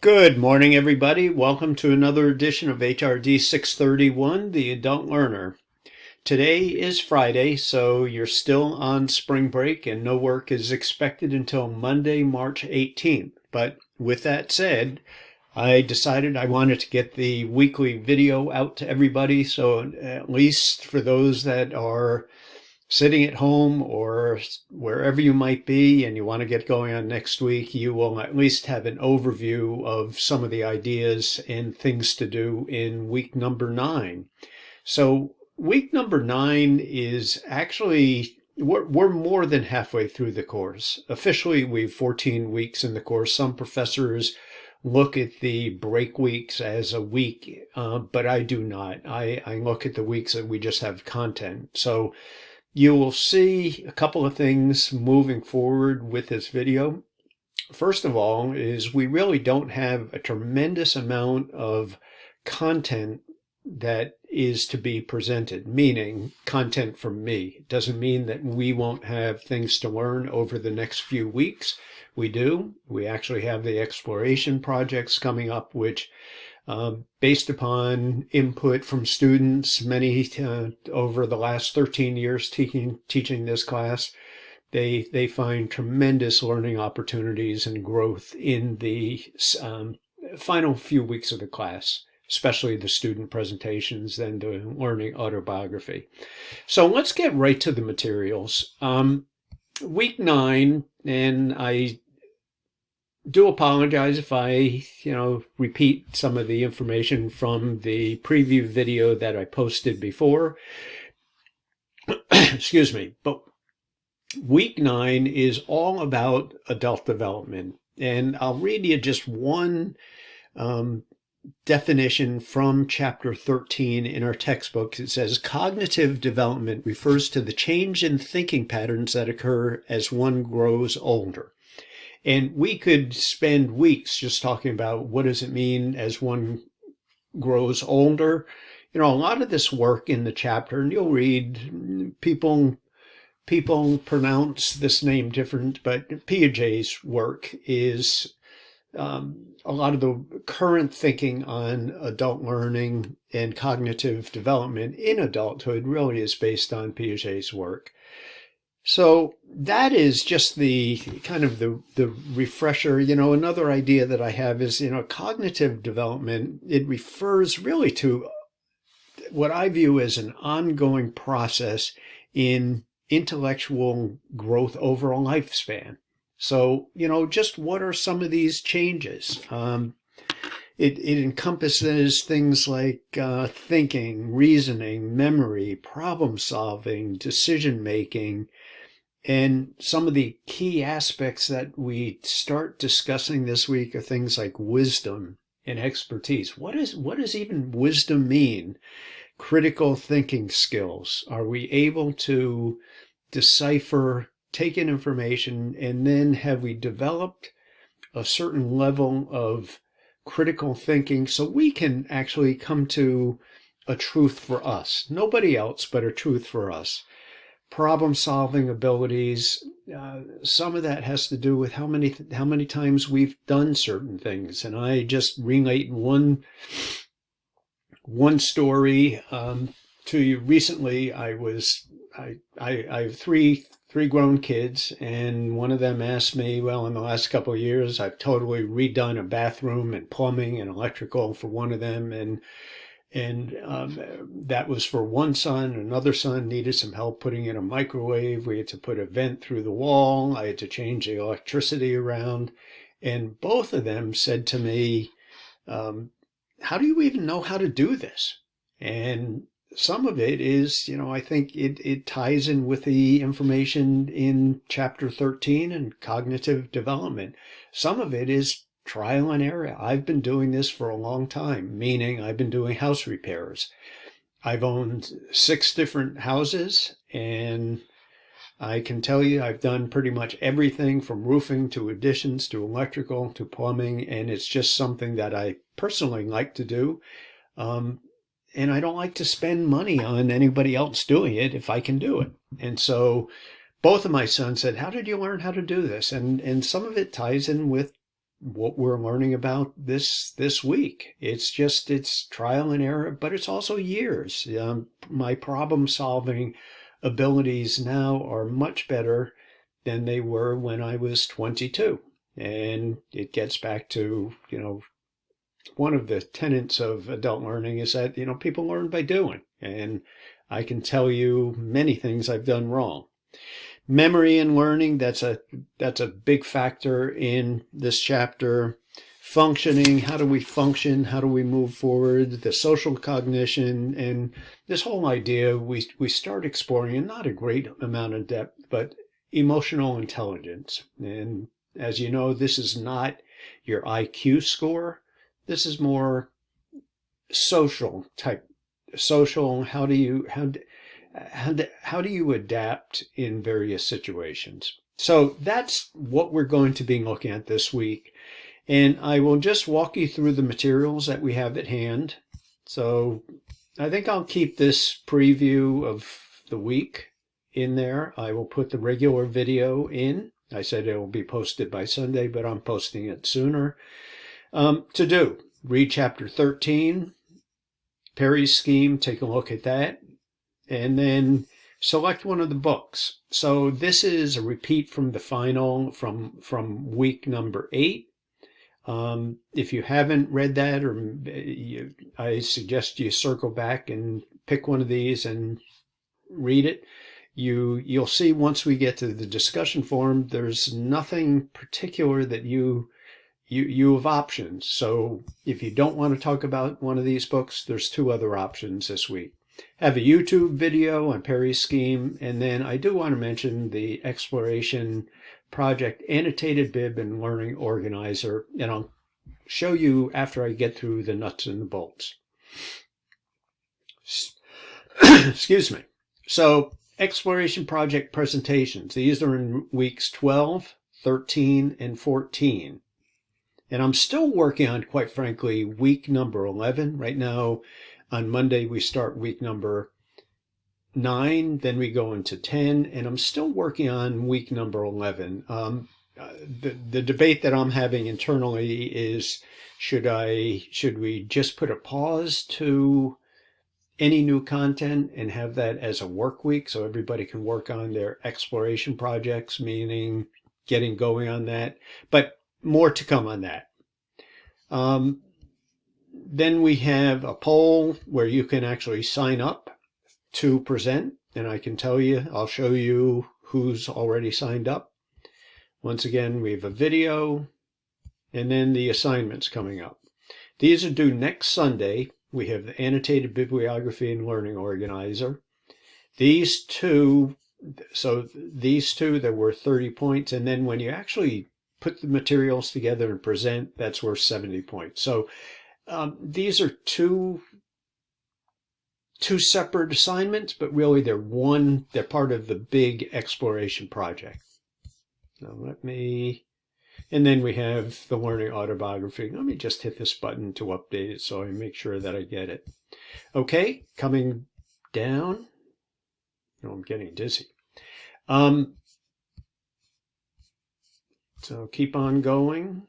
Good morning, everybody. Welcome to another edition of HRD 631, The Adult Learner. Today is Friday, so you're still on spring break and no work is expected until Monday, March 18th. But with that said, I decided I wanted to get the weekly video out to everybody, so at least for those that are sitting at home or wherever you might be and you want to get going on next week, you will at least have an overview of some of the ideas and things to do in week number 9. So week number 9 is actually, we're more than halfway through the course. Officially, we've 14 weeks in the course. Some professors look at the break weeks as a week, but I do not. I look at the weeks that we just have content. So you will see a couple of things moving forward with this video. First of all is we really don't have a tremendous amount of content that is to be presented, meaning content from me. It doesn't mean that we won't have things to learn over the next few weeks. We do. We actually have the exploration projects coming up, which based upon input from students, many over the last 13 years teaching this class, they find tremendous learning opportunities and growth in the final few weeks of the class, especially the student presentations and the learning autobiography. So let's get right to the materials. Week 9, and I do apologize if I, repeat some of the information from the preview video that I posted before. Excuse me. But week 9 is all about adult development. And I'll read you just one definition from chapter 13 in our textbook. It says, cognitive development refers to the change in thinking patterns that occur as one grows older. And we could spend weeks just talking about what does it mean as one grows older. A lot of this work in the chapter, and you'll read people pronounce this name different, but Piaget's work is a lot of the current thinking on adult learning and cognitive development in adulthood really is based on Piaget's work. So that is just the kind of the refresher. Another idea that I have is, cognitive development. It refers really to what I view as an ongoing process in intellectual growth over a lifespan. So, just what are some of these changes? It encompasses things like thinking, reasoning, memory, problem solving, decision making. And some of the key aspects that we start discussing this week are things like wisdom and expertise. What does even wisdom mean? Critical thinking skills. Are we able to decipher, take in information, and then have we developed a certain level of critical thinking so we can actually come to a truth for us? Nobody else, but a truth for us. Problem-solving abilities. Some of that has to do with how many times we've done certain things. And I just relate one story to you. Recently, I have three grown kids, and one of them asked me, well, in the last couple of years, I've totally redone a bathroom and plumbing and electrical for one of them, and that was for one son. Another son needed some help putting in a microwave. We had to put a vent through the wall. I had to change the electricity around. And both of them said to me, how do you even know how to do this? And some of it is, I think it ties in with the information in chapter 13 and cognitive development. Some of it is trial and error. I've been doing this for a long time, meaning I've been doing house repairs. I've owned 6 different houses, and I can tell you I've done pretty much everything from roofing to additions to electrical to plumbing, and it's just something that I personally like to do. And I don't like to spend money on anybody else doing it if I can do it. And so both of my sons said, how did you learn how to do this? And some of it ties in with what we're learning about this week. It's trial and error, but it's also years. My problem solving abilities now are much better than they were when I was 22. And it gets back to, one of the tenets of adult learning is that, people learn by doing. And I can tell you many things I've done wrong. Memory and learning, that's a big factor in this chapter. Functioning, how do we function? How do we move forward? The social cognition and this whole idea we start exploring in not a great amount of depth, but emotional intelligence. And as you know, this is not your IQ score. This is more social type. Social, how do you adapt in various situations? So that's what we're going to be looking at this week. And I will just walk you through the materials that we have at hand. So I think I'll keep this preview of the week in there. I will put the regular video in. I said it will be posted by Sunday, but I'm posting it sooner. Read chapter 13, Perry's scheme, take a look at that, and then select one of the books. So this is a repeat from the final from week number 8. If you haven't read that, I suggest you circle back and pick one of these and read it. You'll see once we get to the discussion forum, there's nothing particular that you have options. So if you don't want to talk about one of these books, there's 2 other options this week. Have a YouTube video on Perry's scheme, and then I do want to mention the Exploration Project Annotated Bib and Learning Organizer, and I'll show you after I get through the nuts and the bolts. Excuse me. So Exploration Project presentations. These are in weeks 12, 13, and 14. And I'm still working on, quite frankly, week number 11. Right now, on Monday, we start week number 9, then we go into 10, and I'm still working on week number 11. The debate that I'm having internally is, should we just put a pause to any new content and have that as a work week so everybody can work on their exploration projects, meaning getting going on that? But more to come on that. Then we have a poll where you can actually sign up to present, and I can tell you, I'll show you who's already signed up. Once again, we have a video, and then the assignments coming up. These are due next Sunday. We have the Annotated Bibliography and Learning Organizer. These two, they're worth 30 points, and then when you actually put the materials together and present, that's worth 70 points. So these are two separate assignments, but really they're part of the big exploration project. Now and then we have the learning autobiography. Let me just hit this button to update it so I make sure that I get it. Okay, coming down. I'm getting dizzy. So keep on going.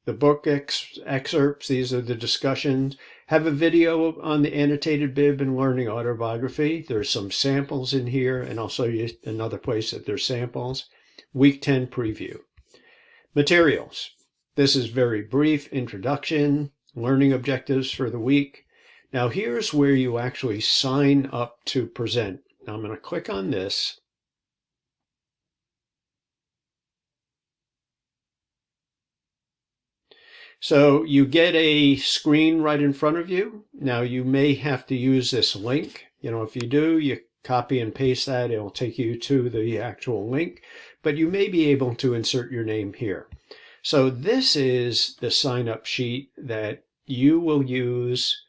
The book excerpts, these are the discussions. Have a video on the Annotated Bib and Learning Autobiography. There's some samples in here, and I'll show you another place that there's samples. Week 10 preview. Materials. This is very brief introduction, learning objectives for the week. Now here's where you actually sign up to present. Now I'm going to click on this. So you get a screen right in front of you. Now you may have to use this link. If you do, you copy and paste that. It'll take you to the actual link, but you may be able to insert your name here. So this is the sign-up sheet that you will use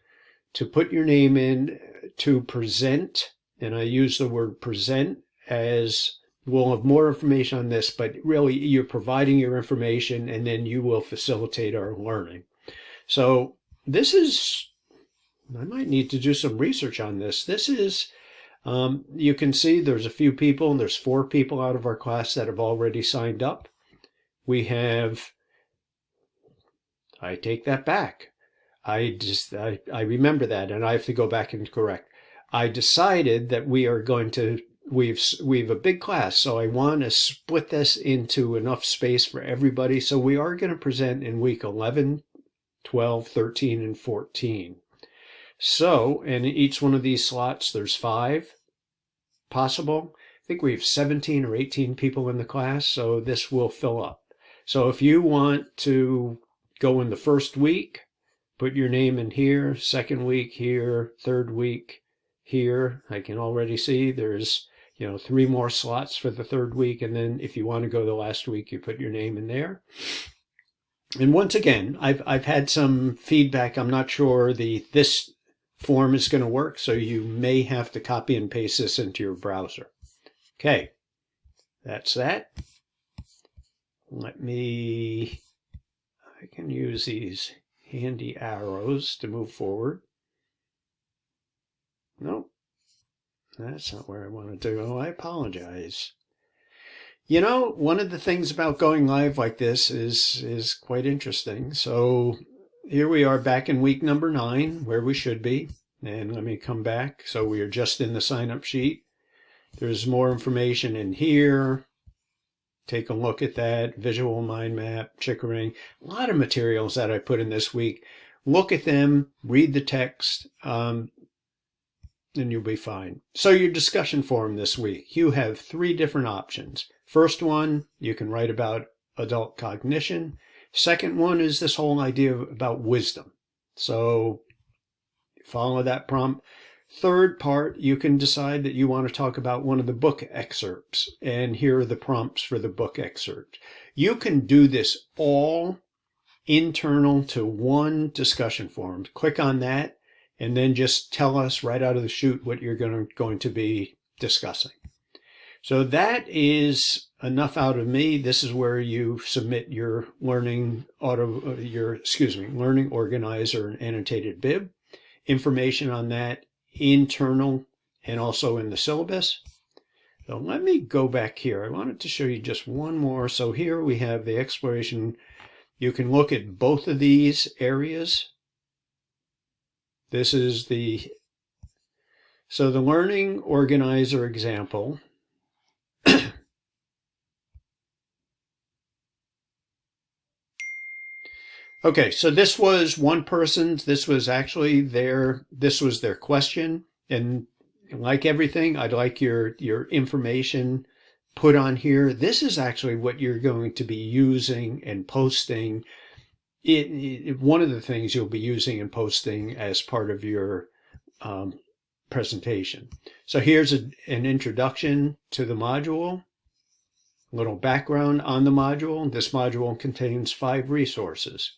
to put your name in to present. And I use the word present as we'll have more information on this, but really you're providing your information and then you will facilitate our learning. So this is, I might need to do some research on this. This is, you can see there's a few people, and there's 4 people out of our class that have already signed up. We have I take that back. I remember that, and I have to go back and correct. I decided that we are going to, we've a big class, so I want to split this into enough space for everybody. So we are going to present in week 11, 12, 13, and 14. So in each one of these slots, there's 5 possible. I think we have 17 or 18 people in the class, so this will fill up. So if you want to go in the first week, put your name in here, second week here, third week here. I can already see there's 3 more slots for the third week, and then if you want to go the last week, you put your name in there. And once again, I've had some feedback. I'm not sure this form is going to work, so you may have to copy and paste this into your browser. Okay, that's that. I can use these handy arrows to move forward. Nope, that's not where I want to go. I apologize. One of the things about going live like this is quite interesting. So here we are back in week number 9, where we should be. And let me come back. So we are just in the sign-up sheet. There's more information in here. Take a look at that. Visual mind map, Chickering. A lot of materials that I put in this week. Look at them. Read the text. And you'll be fine. So your discussion forum this week. You have 3 different options. First one, you can write about adult cognition. Second one is this whole idea about wisdom. So follow that prompt. Third part, you can decide that you want to talk about one of the book excerpts, and here are the prompts for the book excerpt. You can do this all internal to one discussion forum. Click on that, and then just tell us right out of the chute what you're going to be discussing. So that is enough out of me. This is where you submit your learning organizer and annotated bib. Information on that internal and also in the syllabus. So let me go back here. I wanted to show you just one more. So here we have the exploration. You can look at both of these areas. This is the learning organizer example. Okay, so this was one person's, this was their question. And like everything, I'd like your information put on here. This is actually what you're going to be using and posting. One of the things you'll be using and posting as part of your presentation. So here's an introduction to the module, a little background on the module. This module contains 5 resources.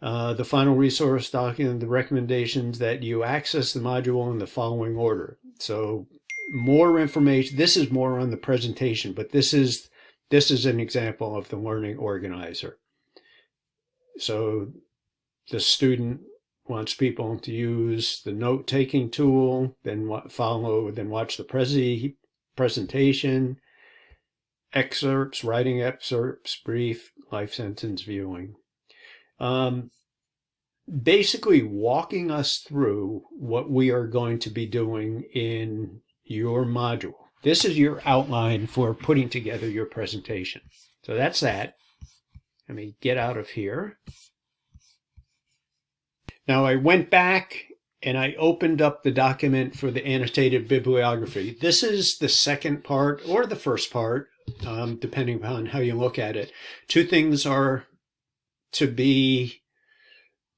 The final resource document, the recommendations that you access the module in the following order. So more information. This is more on the presentation, but this is an example of the learning organizer. So the student wants people to use the note-taking tool, then watch the presentation, excerpts, writing excerpts, brief, life sentence viewing. Basically walking us through what we are going to be doing in your module. This is your outline for putting together your presentation. So that's that. Let me get out of here. Now I went back and I opened up the document for the annotated bibliography. This is the second part or the first part, depending upon how you look at it. 2 things are to be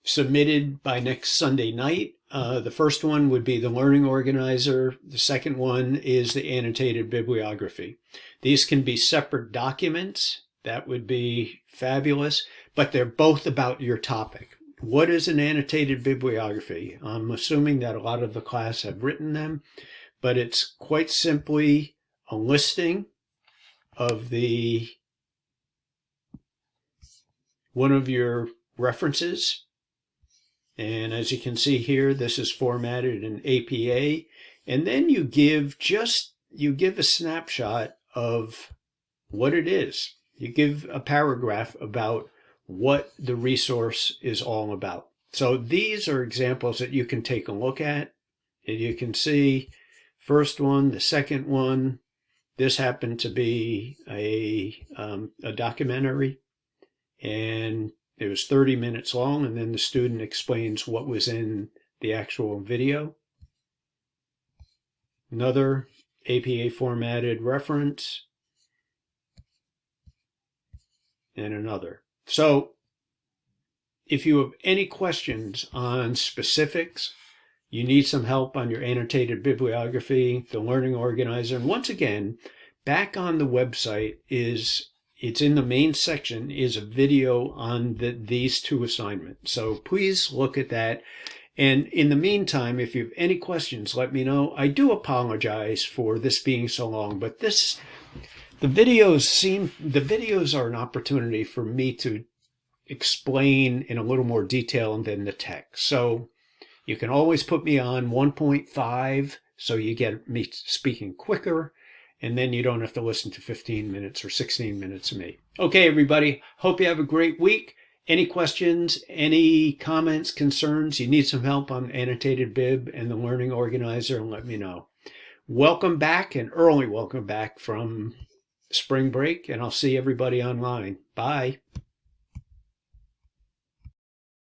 submitted by next Sunday night. The first one would be the learning organizer. The second one is the annotated bibliography. These can be separate documents. That would be fabulous, but they're both about your topic. What is an annotated bibliography? I'm assuming that a lot of the class have written them, but it's quite simply a listing of one of your references. And as you can see here, this is formatted in APA. And then you give a snapshot of what it is. You give a paragraph about what the resource is all about. So these are examples that you can take a look at, and you can see first one, the second one. This happened to be a documentary, and it was 30 minutes long, and then the student explains what was in the actual video. Another APA formatted reference, and another. So if you have any questions on specifics, you need some help on your annotated bibliography, the learning organizer, and once again, back on the website it's in the main section is a video on these two assignments. So please look at that. And in the meantime, if you have any questions, let me know. I do apologize for this being so long, but the videos are an opportunity for me to explain in a little more detail than the text. So you can always put me on 1.5 so you get me speaking quicker, and then you don't have to listen to 15 minutes or 16 minutes of me. Okay, everybody, hope you have a great week. Any questions, any comments, concerns, you need some help on annotated bib and the learning organizer, and let me know. Welcome back, and early welcome back from spring break, and I'll see everybody online. Bye.